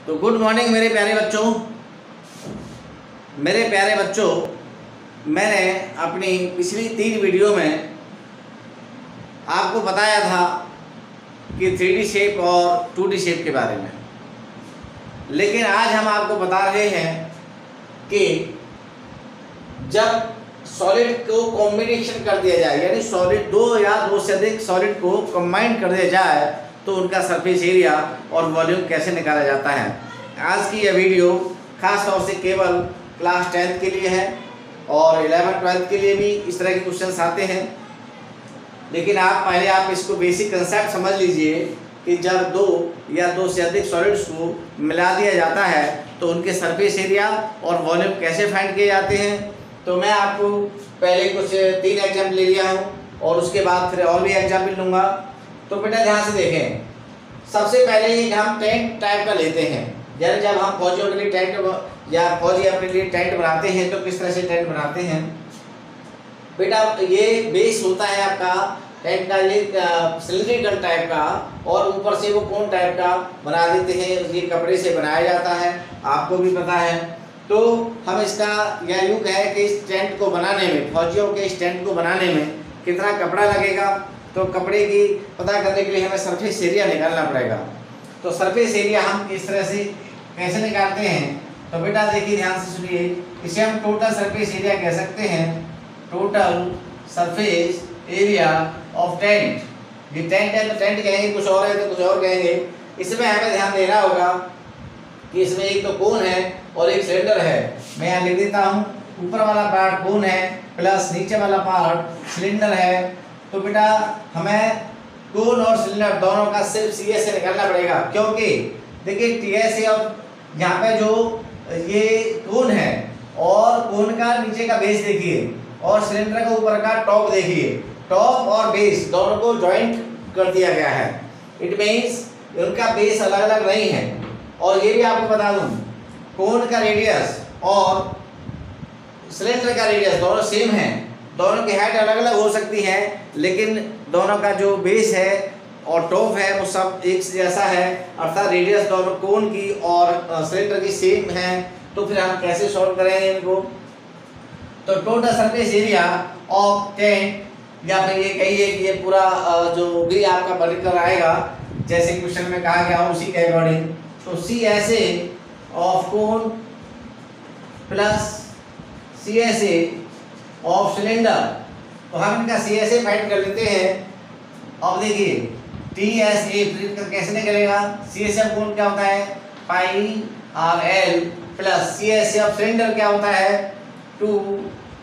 तो good morning मेरे प्यारे बच्चों, मैंने अपनी पिछली 3 वीडियो में आपको बताया था कि 3D शेप और 2D शेप के बारे में। लेकिन आज हम आपको बता रहे हैं कि जब सॉलिड को कॉम्बिनेशन कर दिया जाए, यानी सॉलिड 2 या 2 से अधिक सॉलिड को कंबाइन कर दिया जाए तो उनका सरफेस एरिया और वॉल्यूम कैसे निकाला जाता है। आज की यह वीडियो खास तौर से केवल क्लास 10th के लिए है और 11th 12th के लिए भी इस तरह के क्वेश्चंस आते हैं। लेकिन पहले आप इसको बेसिक कंसेप्ट समझ लीजिए कि जब 2 या 2 से अधिक सॉलिड्स को मिला दिया जाता है तो उनके सरफेस एरिया और वॉल्यूम कैसे फाइंड किए जाते हैं। तो मैं आपको पहले कुछ 3 एग्जाम्पल ले लिया हूँ और उसके बाद फिर और भी एग्जाम्पल लूँगा। तो बेटा ध्यान से देखें, सबसे पहले हम टेंट टाइप का लेते हैं। यानी जब हम फौजियों के लिए टेंट या फौजी अपने लिए टेंट बनाते हैं तो किस तरह से टेंट बनाते हैं। बेटा ये बेस होता है आपका टेंट का, ये सिलिंड्रिकल टाइप का, और ऊपर से वो कोन टाइप का बना देते हैं। ये कपड़े से बनाया जाता है, आपको भी पता है। तो हम इसका यह यूँ है कि इस टेंट को बनाने में, फौजियों के इस टेंट को बनाने में कितना कपड़ा लगेगा, तो कपड़े की पता करने के लिए हमें सरफेस एरिया निकालना पड़ेगा। तो सरफेस एरिया हम इस तरह से कैसे निकालते हैं। तो बेटा देखिए ध्यान से सुनिए, इसे हम टोटल सरफेस एरिया कह सकते हैं। Total surface area of tent. ये टेंट है तो टेंट कहेंगे, कुछ और है तो कुछ और कहेंगे। इसमें हमें ध्यान देना होगा कि इसमें एक तो कोन है और एक सिलेंडर है। मैं यहाँ लिख देता हूँ, ऊपर वाला पार्ट कोन है प्लस नीचे वाला पार्ट सिलेंडर है। तो बेटा हमें कोन और सिलेंडर दोनों का सिर्फ सीए से निकालना पड़ेगा, क्योंकि देखिए टीएस और यहाँ पे जो ये कोन है और कोन का नीचे का बेस देखिए और सिलेंडर का ऊपर का टॉप देखिए, टॉप और बेस दोनों को जॉइंट कर दिया गया है। इट मीन्स उनका बेस अलग अलग नहीं है। और ये भी आपको बता दूं, कोन का रेडियस और सिलेंडर का रेडियस दोनों सेम है। दोनों की हाइट अलग अलग हो सकती है, लेकिन दोनों का जो बेस है और टॉप है वो सब एक जैसा है, अर्थात रेडियस दोनों कोन की और सिलेंडर की सेम है। तो फिर हम कैसे सॉल्व करेंगे इनको। तो total surface area of tent, या फिर ये कहिए कि ये पूरा जो भी आपका पर्टिकुलर आएगा जैसे क्वेश्चन में कहा गया उसी के अकॉर्डिंग, तो C S A of cone plus C S A of cylinder. तो हम इनका सी एस ए फाइंड कर लेते हैं। अब देखिए टी एस ए फिर कैसे निकलेगा। सी एस ए ऑफ कोन क्या होता है, pi R L, plus C S A of cylinder क्या होता है, 2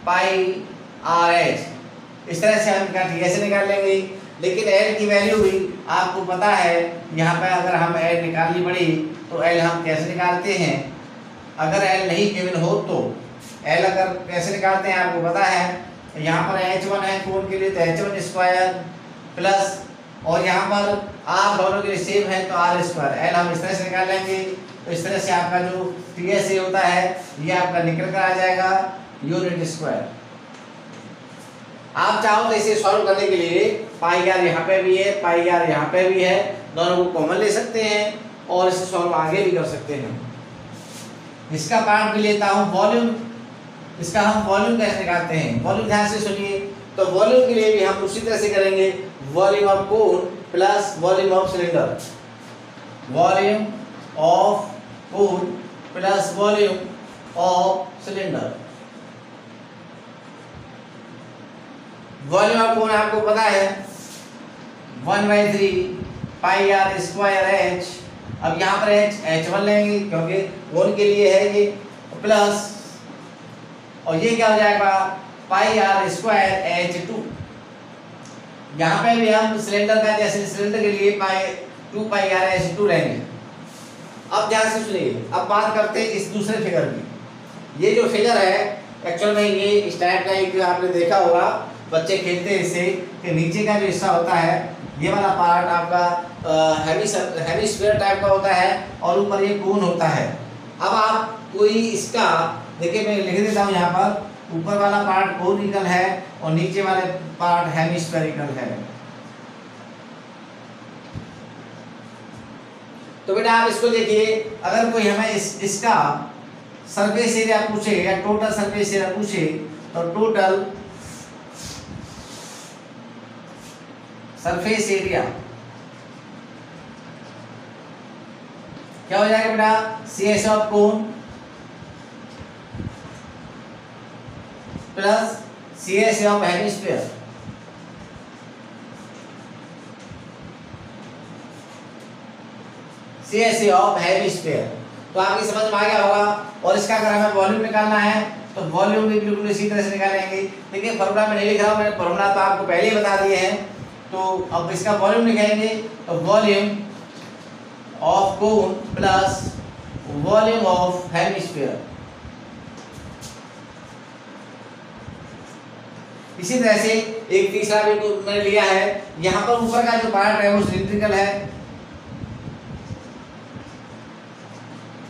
पाई आर एच। इस तरह से हम इनका टी एस ए निकाल लेंगे। लेकिन एल की वैल्यू भी आपको पता है, यहाँ पे अगर हम एल निकालनी पड़ी तो एल हम कैसे निकालते हैं। अगर एल नहीं गिवन हो तो एल अगर कैसे निकालते हैं आपको पता है। यहाँ पर H1 है कोन के लिए तो H1 स्क्वायर प्लस, और यहाँ पर R दोनों के लिए सेम है तो R स्क्वायर। एल हम इस तरह से निकाल लेंगे। तो इस तरह से आपका जो TSA होता है ये आपका निकल कर आ जाएगा यूनिट स्क्वायर। आप चाहो तो इसे सॉल्व करने के लिए पाई आर यहाँ पे भी है, पाई आर यहाँ पे भी है, दोनों को कॉमन ले सकते हैं और इसे सॉल्व आगे भी कर सकते हैं। इसका पार्ट भी लेता हूँ वॉल्यूम। इसका हम वॉल्यूम कैसे निकालते हैं, वॉल्यूम ध्यान से सुनिए। तो वॉल्यूम के लिए भी हम उसी तरह से करेंगे, volume of cone plus volume of cylinder. Volume of cone plus volume of cylinder. Volume of cone आपको पता है 1/3 पाई आर स्क्वायर एच। अब यहाँ पर H1 लेंगे क्योंकि कोन के लिए है ये, प्लस और ये क्या हो जाएगा पाई आर स्क्वायर H2। यहाँ पे भी हम सिलेंडर का, जैसे सिलेंडर के लिए 2 पाई आर H2 लेंगे। अब ध्यान से सुनिए, अब बात करते हैं इस दूसरे फिगर की। ये जो फिगर है एक्चुअल में ये इस टाइप का एक आपने देखा होगा, बच्चे खेलते हैं इससे कि नीचे का जो हिस्सा होता है ये वाला पार्ट आपका हेमिस्फीयर टाइप का होता है और ऊपर ये कोन होता है। अब आप कोई इसका देखिए, मैं लिख देता हूँ यहाँ पर, ऊपर वाला पार्ट कोनिकल है और नीचे वाले पार्ट हेमिस्फेरिकल है। तो बेटा आप इसको देखिए, अगर कोई हमें इसका सरफेस एरिया पूछे या टोटल सरफेस एरिया पूछे तो टोटल सरफेस एरिया क्या हो जाएगा बेटा, CS of cone plus CS of hemisphere. CS of hemisphere तो आपकी समझ में आ गया होगा। और इसका अगर हमें वॉल्यूम निकालना है तो वॉल्यूम भी बिल्कुल इसी तरह से निकालेंगे। देखिए फॉर्मूला में नहीं लिख रहा हूं, मैंने फॉर्मूला तो आपको पहले ही बता दिए हैं। तो अब इसका वॉल्यूम लिखेंगे तो volume of cone plus volume of hemisphere. इसी तरह से एक तीसरा भी मैंने लिया है, यहां पर ऊपर का जो पार्ट है वो सिलिंड्रिकल है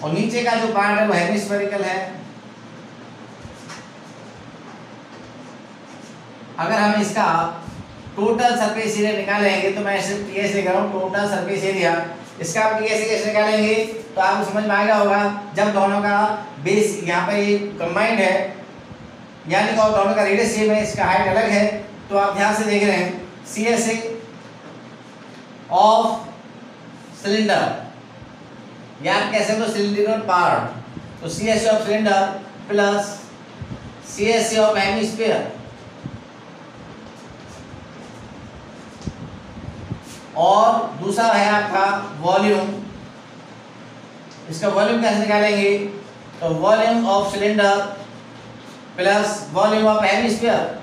और नीचे का जो पार्ट है वो हेमिस्फेरिकल है। अगर हम इसका टोटल सरफेस एरिया निकालेंगे तो मैं सिर्फ TS लिख रहा हूं, टोटल सरफेस एरिया। इसका आप TS कैसे निकालेंगे तो आपको समझ में आ गया होगा। जब दोनों का बेस यहाँ पे ये कंबाइंड है यानी कि दोनों का रेडियस सेम है, इसका हाइट अलग है, तो आप ध्यान से देख रहे हैं CS ऑफ सिलेंडर या आप कह सकते हो सिलिंड्रिकल पार्ट, तो CS of cylinder plus CS of hemisphere और दूसरा है आपका वॉल्यूम। इसका वॉल्यूम कैसे निकालेंगे तो volume of cylinder plus volume of hemisphere.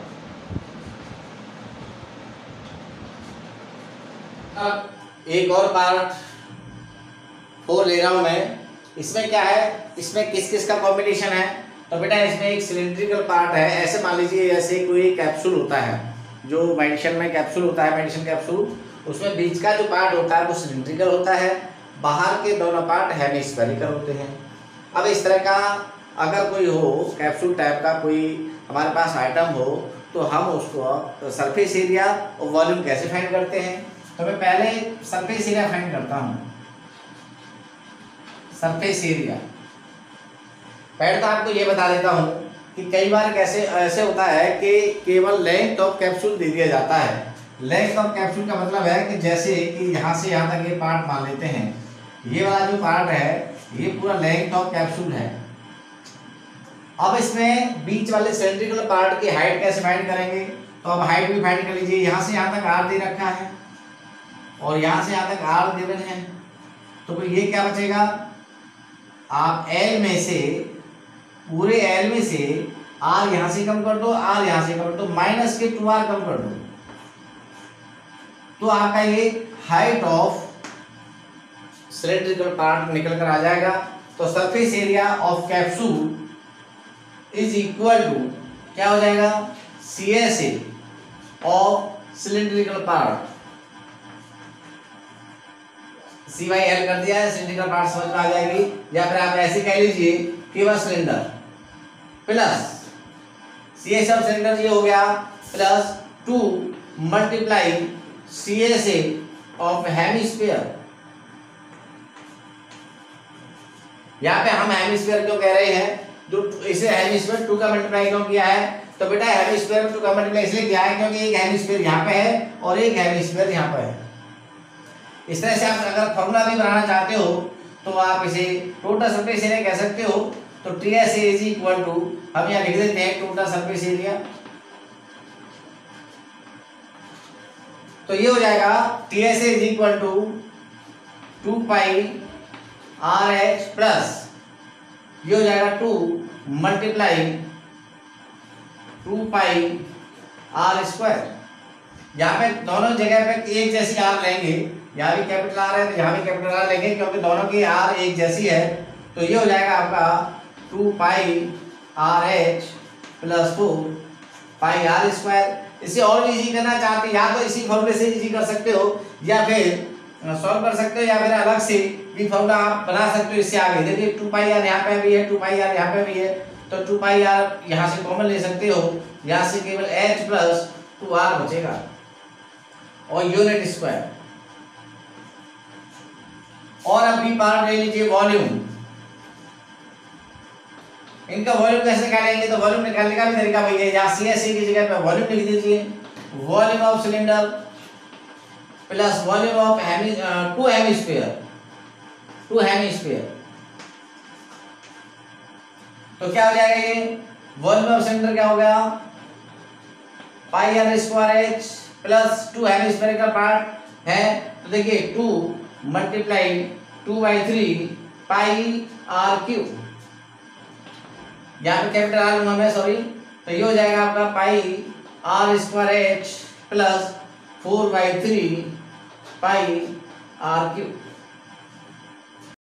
अब एक और पार्ट 4 ले रहा हूं मैं। इसमें क्या है, इसमें किस किस का कॉम्बिनेशन है तो बेटा इसमें एक सिलिंड्रिकल पार्ट है। ऐसे मान लीजिए जैसे कोई कैप्सूल होता है, जो मेडिसिन में कैप्सूल होता है, मेडिसिन कैप्सूल, उसमें बीच का जो पार्ट होता है वो सिलिंड्रिकल होता है, बाहर के दोनों पार्ट हेमिस्फेरिकल होते हैं। अब इस तरह का अगर कोई हो कैप्सूल टाइप का कोई हमारे पास आइटम हो तो हम उसको सरफेस एरिया और वॉल्यूम कैसे फाइंड करते हैं। तो मैं पहले सरफेस एरिया फाइंड करता हूँ। सरफेस एरिया पहले तो आपको ये बता देता हूँ कि कई बार कैसे ऐसे होता है कि केवल लेंथ ऑफ कैप्सूल दे दिया जाता है। लेंथ ऑफ कैप्सूल का मतलब है कि जैसे कि यहाँ से यहाँ तक ये पार्ट मान लेते हैं, ये वाला जो पार्ट है ये पूरा लेंथ ऑफ कैप्सूल है। अब इसमें बीच वाले सिलिंड्रिकल पार्ट की हाइट कैसे फाइंड करेंगे तो अब हाइट भी फाइंड कर लीजिए। यहाँ से यहाँ तक R दे रखा है और यहाँ से यहाँ तक R गिवन है, तो फिर ये क्या बचेगा, आप L में से पूरे L में से R यहाँ से कम कर दो, R यहाँ से कम कर दो, माइनस के 2R कम कर दो, तो आपका ये हाइट ऑफ सिलिंड्रिकल पार्ट निकल कर आ जाएगा। तो surface area of capsule is equal to क्या हो जाएगा, CSA of cylindrical part. CL कर दिया है, सिलिंड्रिकल पार्ट समझ में आ जाएगी। या फिर आप ऐसे कह लीजिए केवल cylinder plus CS of cylinder ये हो गया plus 2 multiply CSA of hemisphere. यहाँ पे हम हेमिस्फीयर क्यों कह रहे हैं, जो इसे हेमिस्फीयर 2 का मल्टीप्लाई क्यों किया है तो बेटा हेमिस्फीयर में 2 का मल्टीप्लाई इसलिए किया है क्योंकि एक हेमिस्फीयर यहाँ पे है और एक हेमिस्फीयर यहाँ पे है। इस तरह से आप अगर फॉर्मूला भी बनाना चाहते हो तो आप इसे टोटल सरफेस एरिया कह सकते हो। तो TSA इज इक्वल टू हम यहाँ लिख देते हैं टोटल सरफेस एरिया, तो ये हो जाएगा TSA is equal to 2 pi RH plus ये हो जाएगा 2 मल्टीप्लाई 2 पाई R स्क्वायर। यहाँ पे दोनों जगह पे एक जैसी R लेंगे, यहाँ भी कैपिटल R है तो यहाँ भी कैपिटल R लेंगे क्योंकि दोनों की R एक जैसी है। तो ये हो जाएगा आपका 2 पाई RH प्लस 2 पाई R स्क्वायर। इसे और इजी करना चाहते या तो इसी फॉर्मूले से इजी कर सकते हो या फिर सॉल्व कर सकते हो या फिर अलग से भी फॉर्मूला आप बना सकते हो इससे आगे। देखिए 2 पाई R यहाँ पे भी है, 2 पाई R यहाँ पे भी है, तो 2 पाई R यहाँ से कॉमन ले सकते हो, यहाँ से केवल H प्लस 2R बचेगा और यूनिट स्क्वायर। और अब बी पार्ट ले लीजिए वॉल्यूम। इनका वॉल्यूम कैसे निकालेंगे, तो वॉल्यूम निकालने का भी तरीका भैया यहाँ CSE की जगह पे वॉल्यूम लिख दीजिए, volume of cylinder plus volume of two hemisphere. तो क्या हो जाएगा ये वॉल्यूम ऑफ सिलेंडर क्या हो गया pi R square H plus 2 hemispherical part है। तो देखिए 2 मल्टीप्लाई 2/3 पाई आर क्यूब, यहाँ पे कैपिटल आर लूंगा मैं, सॉरी। तो ये हो जाएगा आपका pi R square H plus 4/3 pi R cube.